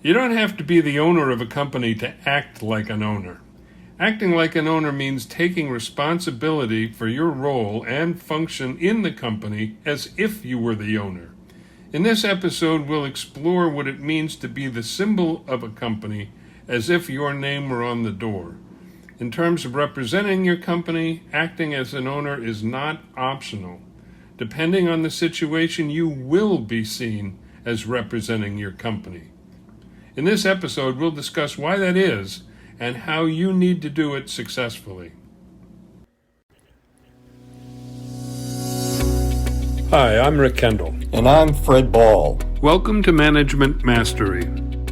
You don't have to be the owner of a company to act like an owner. Acting like an owner means taking responsibility for your role and function in the company as if you were the owner. In this episode, we'll explore what it means to be the symbol of a company as if your name were on the door. In terms of representing your company, acting as an owner is not optional. Depending on the situation, you will be seen as representing your company. In this episode, we'll discuss why that is and how you need to do it successfully. Hi, I'm Rick Kendall. And I'm Fred Ball. Welcome to Management Mastery.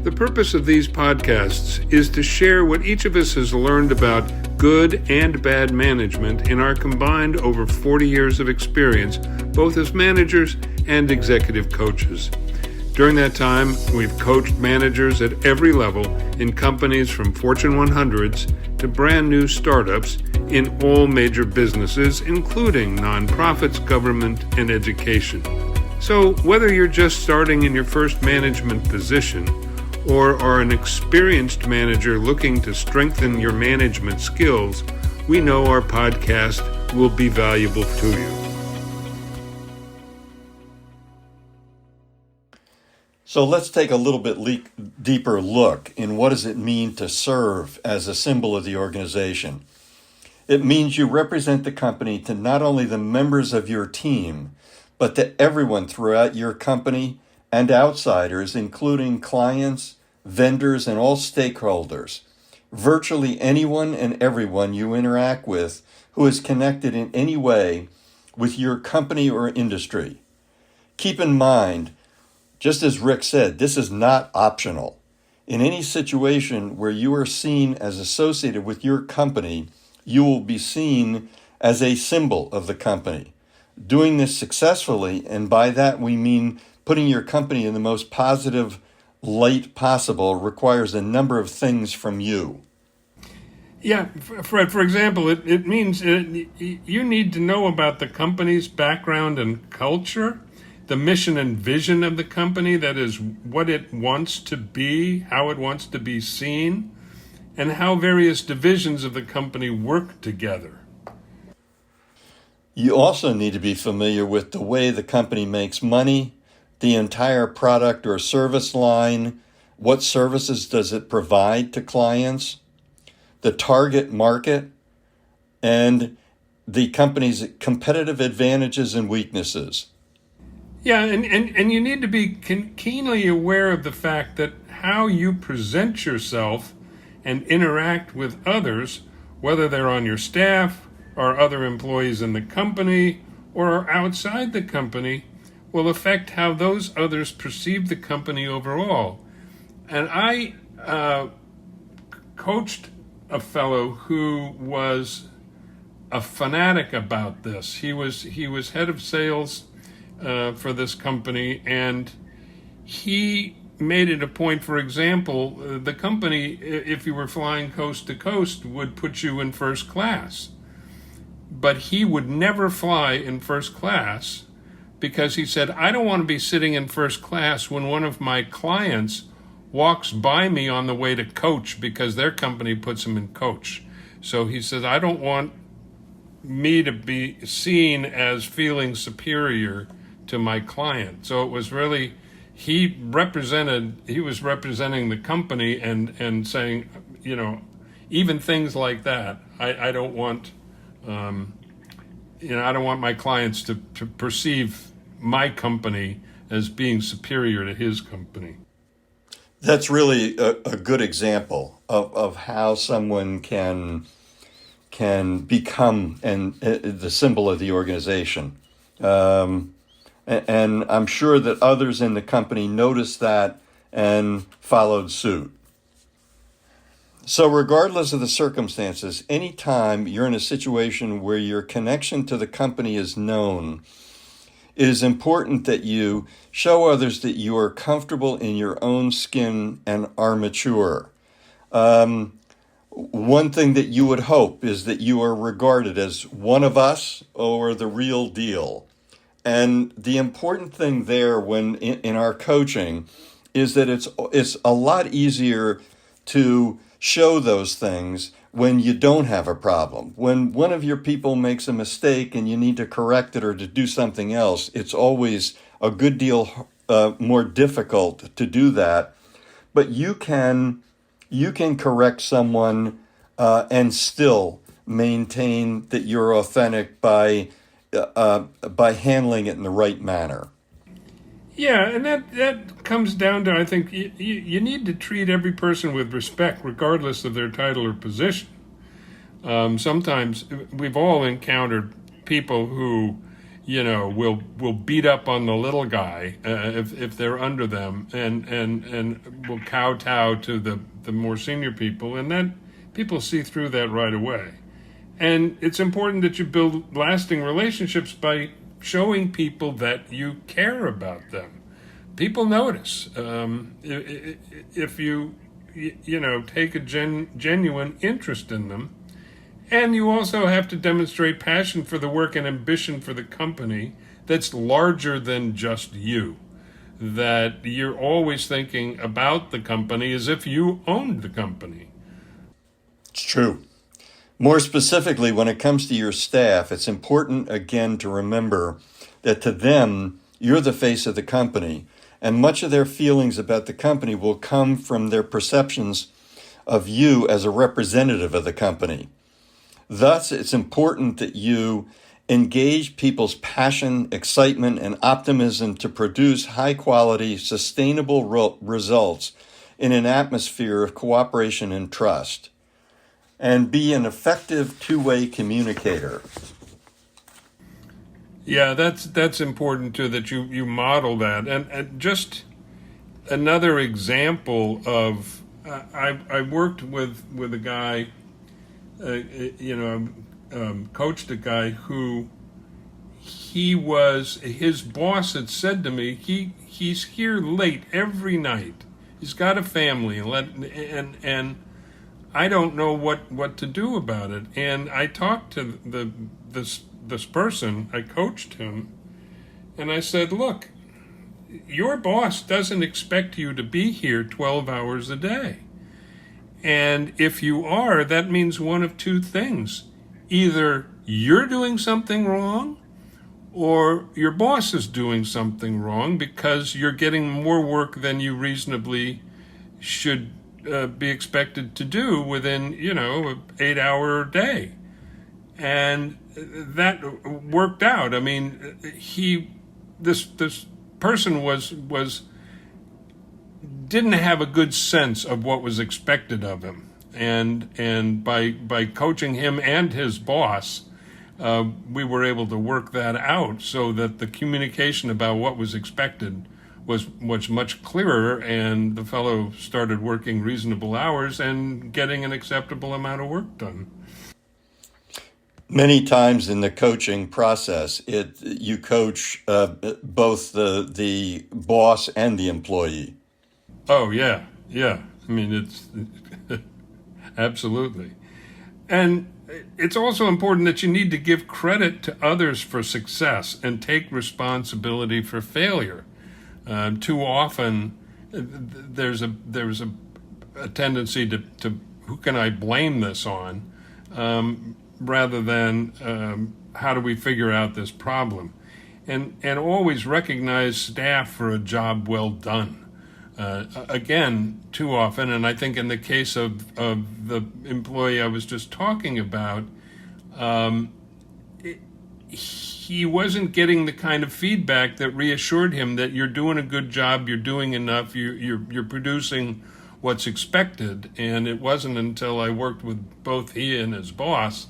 The purpose of these podcasts is to share what each of us has learned about good and bad management in our combined over 40 years of experience, both as managers and executive coaches. During that time, we've coached managers at every level in companies from Fortune 100s to brand new startups in all major businesses, including nonprofits, government, and education. So whether you're just starting in your first management position or are an experienced manager looking to strengthen your management skills, we know our podcast will be valuable to you. So let's take a little bit deeper look in what does it mean to serve as a symbol of the organization. It means you represent the company to not only the members of your team, but to everyone throughout your company and outsiders, including clients, vendors, and all stakeholders. Virtually anyone and everyone you interact with who is connected in any way with your company or industry. Keep in mind, just as Rick said, this is not optional. In any situation where you are seen as associated with your company, you will be seen as a symbol of the company. Doing this successfully, and by that we mean putting your company in the most positive light possible, requires a number of things from you. Yeah, Fred, for example, it means you need to know about the company's background and culture, the mission and vision of the company, that is, what it wants to be, how it wants to be seen, and how various divisions of the company work together. You also need to be familiar with the way the company makes money, the entire product or service line, what services does it provide to clients, the target market, and the company's competitive advantages and weaknesses. Yeah, and you need to be keenly aware of the fact that how you present yourself and interact with others, whether they're on your staff or other employees in the company or outside the company, will affect how those others perceive the company overall. And I coached a fellow who was a fanatic about this. He was head of sales for this company, and he made it a point, for example, the company, if you were flying coast to coast, would put you in first class. But he would never fly in first class because he said, I don't want to be sitting in first class when one of my clients walks by me on the way to coach because their company puts him in coach. So he says, I don't want me to be seen as feeling superior to my client. So it was really, he was representing the company and saying, even things like that. I don't want, I don't want my clients to perceive my company as being superior to his company. That's really a good example of how someone can become the symbol of the organization. And I'm sure that others in the company noticed that and followed suit. So regardless of the circumstances, anytime you're in a situation where your connection to the company is known, it is important that you show others that you are comfortable in your own skin and are mature. One thing that you would hope is that you are regarded as one of us or the real deal. And the important thing there when in our coaching is that it's a lot easier to show those things when you don't have a problem. When one of your people makes a mistake and you need to correct it or to do something else, it's always a good deal more difficult to do that. But you can correct someone and still maintain that you're authentic by handling it in the right manner. Yeah, and that comes down to, I think, you need to treat every person with respect, regardless of their title or position. Sometimes we've all encountered people who, will beat up on the little guy if they're under them, and will kowtow to the more senior people, and then people see through that right away. And it's important that you build lasting relationships by showing people that you care about them. People notice if you take a genuine interest in them. And you also have to demonstrate passion for the work and ambition for the company that's larger than just you. That you're always thinking about the company as if you owned the company. It's true. More specifically, when it comes to your staff, it's important again to remember that to them, you're the face of the company, and much of their feelings about the company will come from their perceptions of you as a representative of the company. Thus, it's important that you engage people's passion, excitement, and optimism to produce high-quality, sustainable results in an atmosphere of cooperation and trust, and be an effective two-way communicator. Yeah, that's important too, that you model that. And just another example of, I worked with a guy, coached a guy who his boss had said to me, he's here late every night. He's got a family, and I don't know what to do about it. And I talked to this person, I coached him, and I said, look, your boss doesn't expect you to be here 12 hours a day. And if you are, that means one of two things. Either you're doing something wrong, or your boss is doing something wrong, because you're getting more work than you reasonably should be expected to do within, an 8-hour day. And that worked out. I mean, this person didn't have a good sense of what was expected of him, and by coaching him and his boss, we were able to work that out so that the communication about what was expected was much clearer, and the fellow started working reasonable hours and getting an acceptable amount of work done. Many times in the coaching process, you coach both the boss and the employee. Oh, yeah. I mean, it's absolutely. And it's also important that you need to give credit to others for success and take responsibility for failure. Too often, there's a tendency to who can I blame this on, rather than how do we figure out this problem, and always recognize staff for a job well done. Again, too often, and I think in the case of the employee I was just talking about, he wasn't getting the kind of feedback that reassured him that you're doing a good job, you're doing enough, you're producing what's expected. And it wasn't until I worked with both he and his boss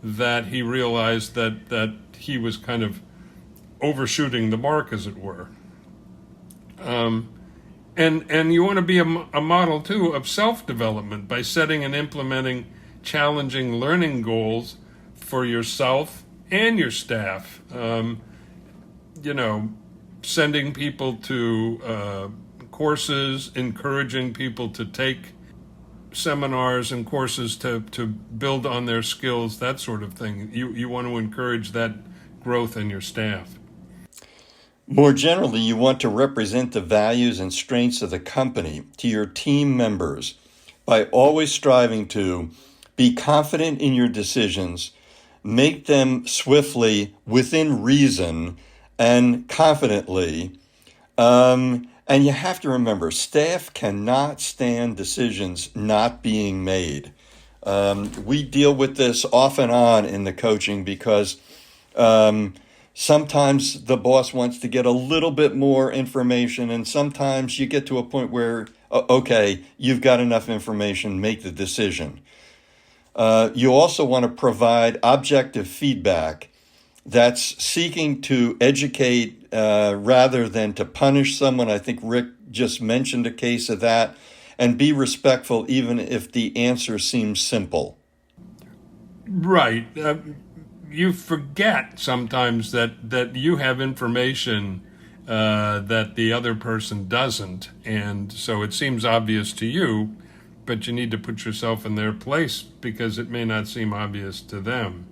that he realized that he was kind of overshooting the mark, as it were. And you want to be a model, too, of self-development by setting and implementing challenging learning goals for yourself and your staff. Sending people to courses, encouraging people to take seminars and courses to build on their skills, that sort of thing. You want to encourage that growth in your staff. More generally, you want to represent the values and strengths of the company to your team members by always striving to be confident in your decisions, make them swiftly within reason and confidently. And you have to remember, staff cannot stand decisions not being made. We deal with this off and on in the coaching because sometimes the boss wants to get a little bit more information, and sometimes you get to a point where, okay, you've got enough information, make the decision. You also want to provide objective feedback that's seeking to educate rather than to punish someone. I think Rick just mentioned a case of that. And be respectful even if the answer seems simple. Right. You forget sometimes that you have information that the other person doesn't. And so it seems obvious to you, but you need to put yourself in their place because it may not seem obvious to them.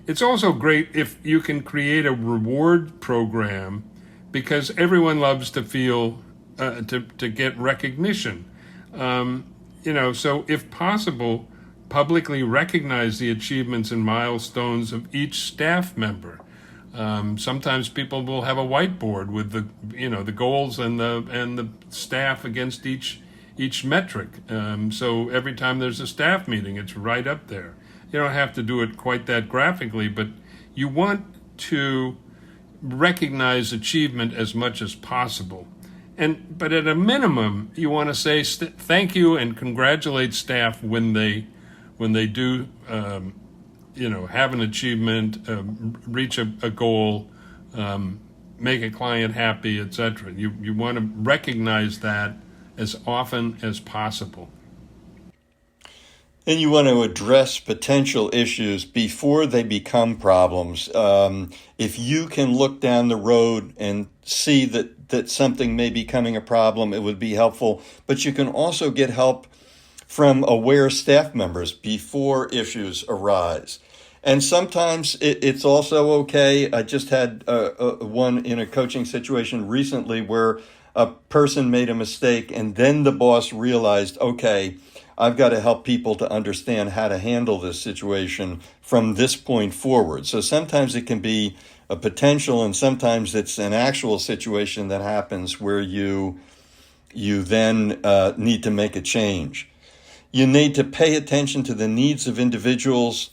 It's also great if you can create a reward program because everyone loves to feel to get recognition. So if possible, publicly recognize the achievements and milestones of each staff member. Sometimes people will have a whiteboard with the goals and the staff against each metric. So every time there's a staff meeting, it's right up there. You don't have to do it quite that graphically, but you want to recognize achievement as much as possible. But at a minimum, you want to say thank you and congratulate staff when they do, have an achievement, reach a goal, make a client happy, etc. You want to recognize that as often as possible. And you want to address potential issues before they become problems. If you can look down the road and see that something may be becoming a problem, it would be helpful. But you can also get help from aware staff members before issues arise. And sometimes it's also okay. I just had one in a coaching situation recently where a person made a mistake and then the boss realized, okay, I've got to help people to understand how to handle this situation from this point forward. So sometimes it can be a potential and sometimes it's an actual situation that happens where you then need to make a change. You need to pay attention to the needs of individuals,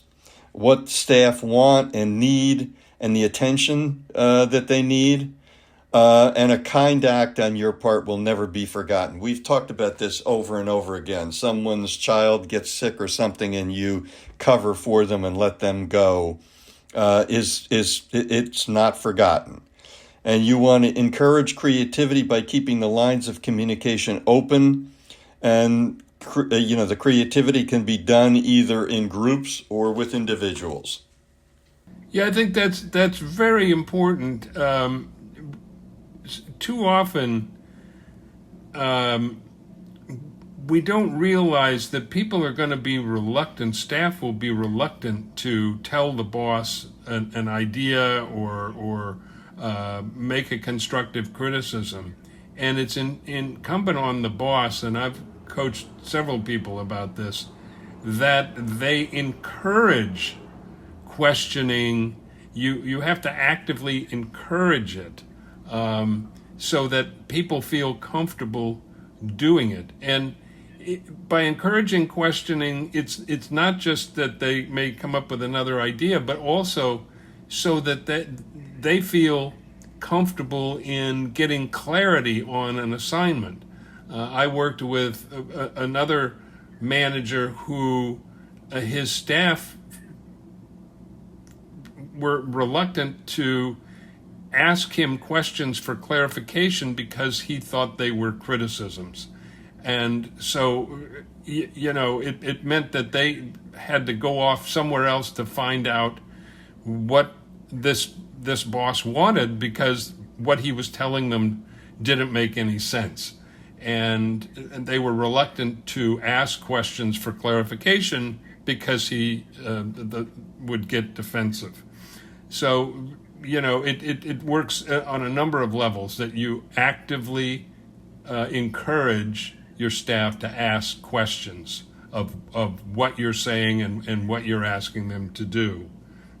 what staff want and need, and the attention that they need. And a kind act on your part will never be forgotten. We've talked about this over and over again. Someone's child gets sick or something and you cover for them and let them go. It's not forgotten. And you want to encourage creativity by keeping the lines of communication open. And the creativity can be done either in groups or with individuals. Yeah, I think that's very important. Too often, we don't realize that people are going to be reluctant, staff will be reluctant to tell the boss an idea or make a constructive criticism. And it's incumbent on the boss, and I've coached several people about this, that they encourage questioning. You have to actively encourage it. So that people feel comfortable doing it. And by encouraging questioning, it's not just that they may come up with another idea, but also so that they feel comfortable in getting clarity on an assignment. I worked with another manager who his staff were reluctant to ask him questions for clarification because he thought they were criticisms. And so, it meant that they had to go off somewhere else to find out what this boss wanted because what he was telling them didn't make any sense. And they were reluctant to ask questions for clarification because he would get defensive. So it works on a number of levels, that you actively encourage your staff to ask questions of what you're saying and what you're asking them to do.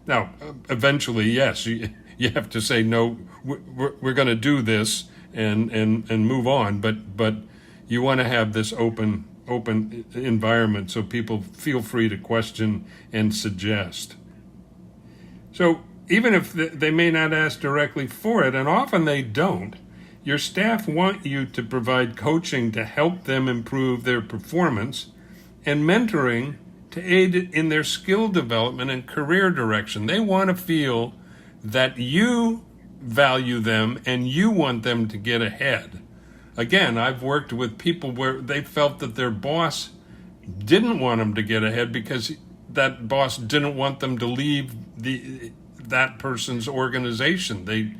Now, eventually, yes, you have to say, no, we're going to do this and move on, but you want to have this open environment so people feel free to question and suggest. So even if they may not ask directly for it, and often they don't, your staff want you to provide coaching to help them improve their performance and mentoring to aid in their skill development and career direction. They want to feel that you value them and you want them to get ahead. Again, I've worked with people where they felt that their boss didn't want them to get ahead because that boss didn't want them to leave that person's organization. They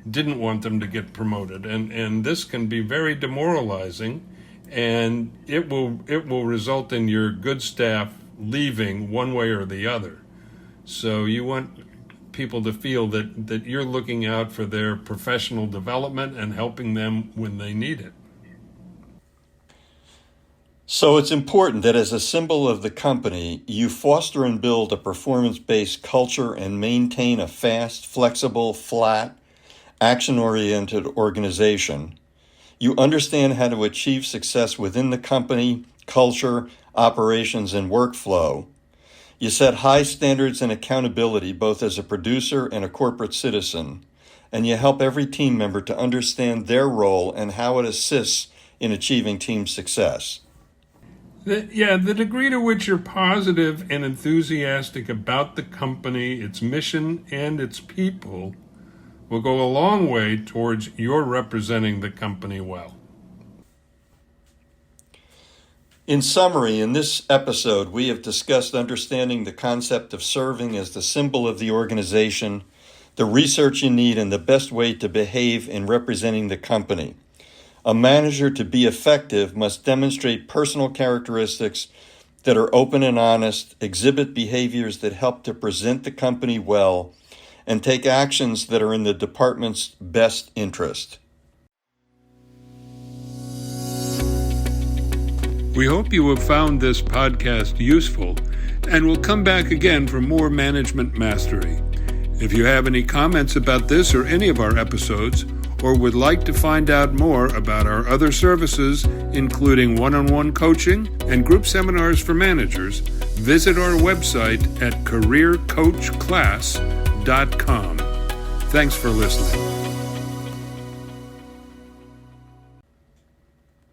didn't want them to get promoted, and this can be very demoralizing, and it will result in your good staff leaving one way or the other. So you want people to feel that you're looking out for their professional development and helping them when they need it. So it's important that as a symbol of the company, you foster and build a performance-based culture and maintain a fast, flexible, flat, action-oriented organization. You understand how to achieve success within the company, culture, operations, and workflow. You set high standards and accountability both as a producer and a corporate citizen, and you help every team member to understand their role and how it assists in achieving team success. The degree to which you're positive and enthusiastic about the company, its mission, and its people will go a long way towards your representing the company well. In summary, in this episode, we have discussed understanding the concept of serving as the symbol of the organization, the research you need, and the best way to behave in representing the company. A manager, to be effective, must demonstrate personal characteristics that are open and honest, exhibit behaviors that help to present the company well, and take actions that are in the department's best interest. We hope you have found this podcast useful and will come back again for more management mastery. If you have any comments about this or any of our episodes, or would like to find out more about our other services, including one-on-one coaching and group seminars for managers, visit our website at careercoachclass.com. Thanks for listening.